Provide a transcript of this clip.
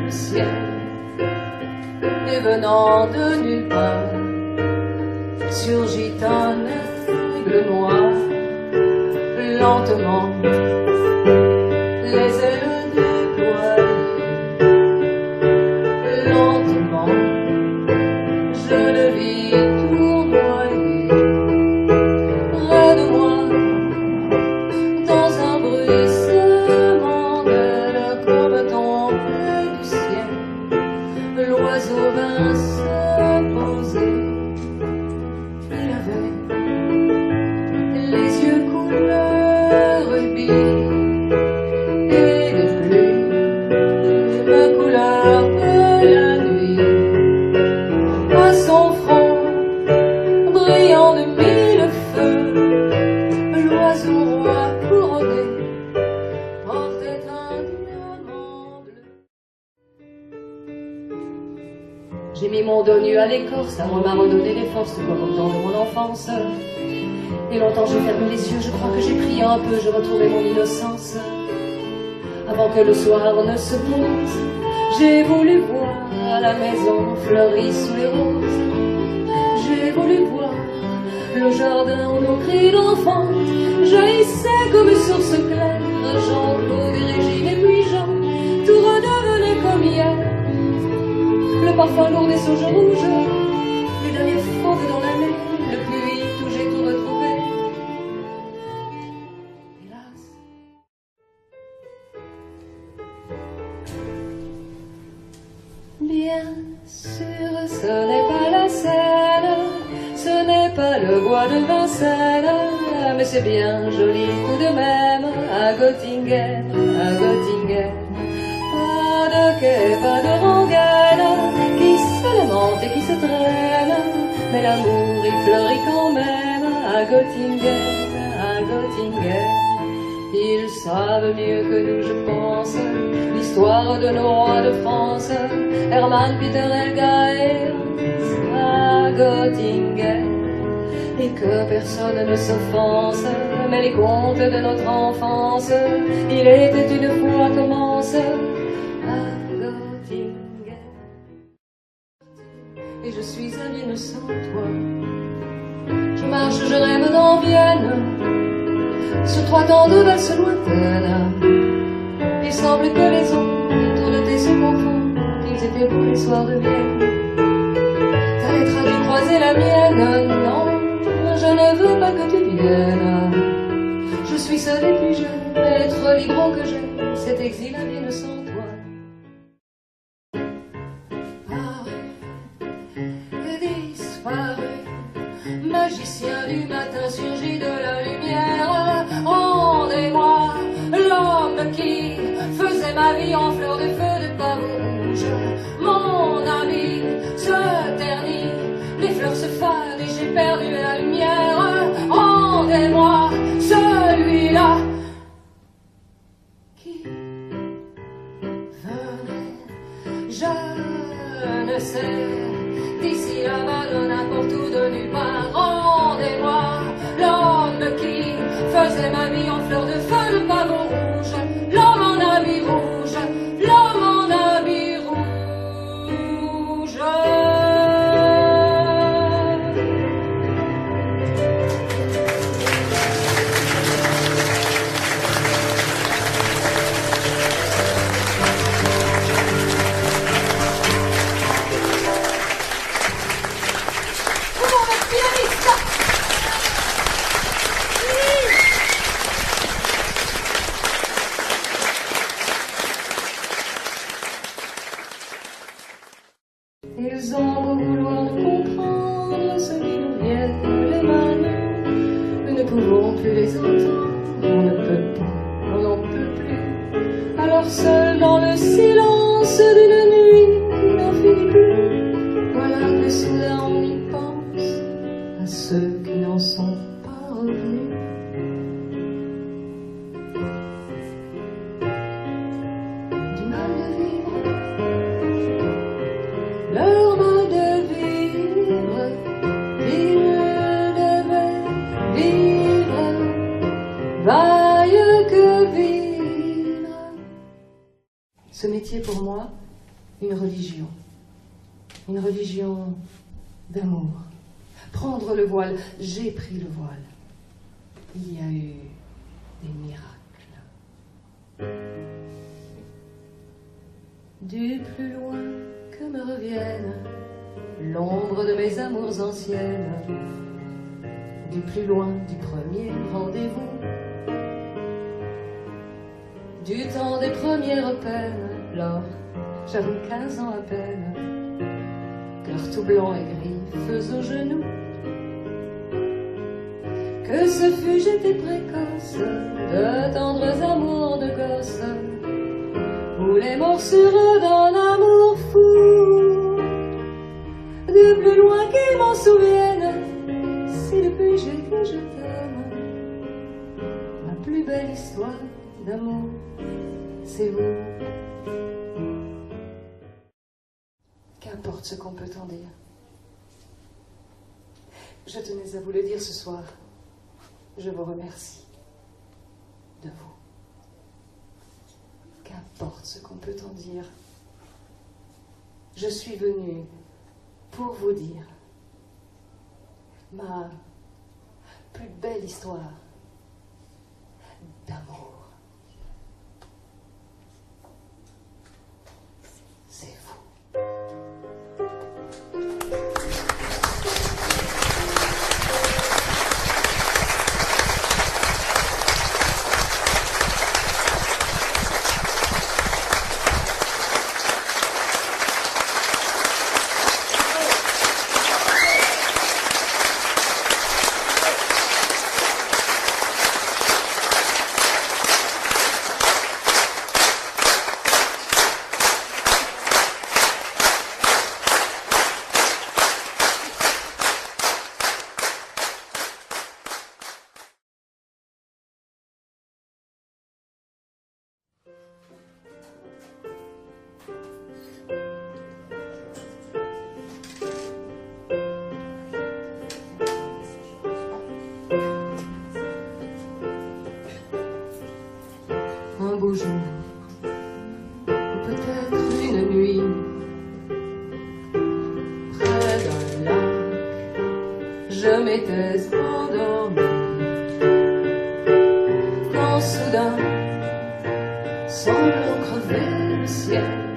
du ciel, et venant de nulle part, surgit un aigle noir, lentement, les ailes déployées, lentement, je le vis tournoyer, près de moi, dans un bruissement d'ailes, comme tombé du ciel, l'oiseau vint se poser. Il avait les yeux couleur rubis et de bleu, la couleur de la nuit. À son front, brillant de mille feux, l'oiseau roi couronné portait un diamant bleu. J'ai mis mon dos nu à l'écorce, l'amour m'a redonné les forces comme au temps de mon enfance. Et longtemps j'ai fermé les yeux, je crois que j'ai prié un peu, je retrouvais mon innocence. Avant que le soir ne se pose, j'ai voulu voir la maison fleurie sous les roses. J'ai voulu voir le jardin où nos cris d'enfants jaillissaient comme source claire. Jean-Claude et Régine et puis Jean, tout redevenait comme hier. Le parfum lourd des sauges rouges, les derniers fauves dans l'année, le pluie, tout j'ai tout retrouvé. Hélas. Bien sûr, ce n'est pas la Seine, ce n'est pas le bois de Vincennes, mais c'est bien joli tout de même à Göttingen, à Göttingen. Pas de quai, pas de rengaine, qui se lamente et qui se traîne, mais l'amour y fleurit quand même à Göttingen, à Göttingen. Ils savent mieux que nous, je pense, l'histoire de nos rois de France, Hermann, Peter, Helga et Hans à Göttingen. Et que personne ne s'offense, mais les contes de notre enfance, il était une fois commence à Göttingen. Et je suis un innocent, toi. Je marche, je rêve dans Vienne, sur 3 temps de valse lointaine. Il semble que les ondes autour de tes yeux confondent, qu'ils étaient beaux les soirs de Vienne. Ta lettre a dû croiser la mienne, non, je ne veux pas que tu viennes. Je suis seul et puis jeune, être libre que j'ai, cet exil à bien sans toi. Magicien du matin surgit de la lumière, rendez-moi l'homme qui faisait ma vie en fleurs de feu de pavot rouge. Mon ami se ternit, les fleurs se fanent et j'ai perdu la lumière. Rendez-moi celui-là qui venait, je ne sais, d'ici là-bas de n'importe où, de nulle part. Rendez-moi l'homme qui faisait ma vie en fleurs de feu de pavot rouge. L'homme en habit rouge, l'homme en habit rouge. Ils ont beau vouloir comprendre ce qui nous vient les mains, nous ne pouvons plus les entendre, on ne peut pas, on n'en peut plus. Alors seul dans le silence d'une nuit qui n'en finit plus, voilà que soudain on y pense à ceux qui n'en sont pas revenus. Du mal de vivre, leur mal de vivre, ils devaient vivre, vaille que vivre. Ce métier pour moi une religion d'amour. Prendre le voile, j'ai pris le voile. Il y a eu des miracles. Du plus loin que me revienne l'ombre de mes amours anciennes, du plus loin du premier rendez-vous, du temps des premières peines, lors j'avais 15 ans à peine, cœur tout blanc et gris, feux aux genoux. Que ce fut, j'étais précoce, de tendres amours de gosse, ou les morsures d'un amour fou. Du plus loin qu'ils m'en souviennent, si depuis j'ai dit je t'aime, ma plus belle histoire d'amour, c'est vous. Qu'importe ce qu'on peut en dire. Je tenais à vous le dire ce soir. Je vous remercie de vous. Qu'importe ce qu'on peut en dire. Je suis venue pour vous dire ma plus belle histoire d'amour. C'est vous. Un beau jour, ou peut-être une nuit, près d'un lac, je m'étais endormie, quand soudain, semblant crever le ciel,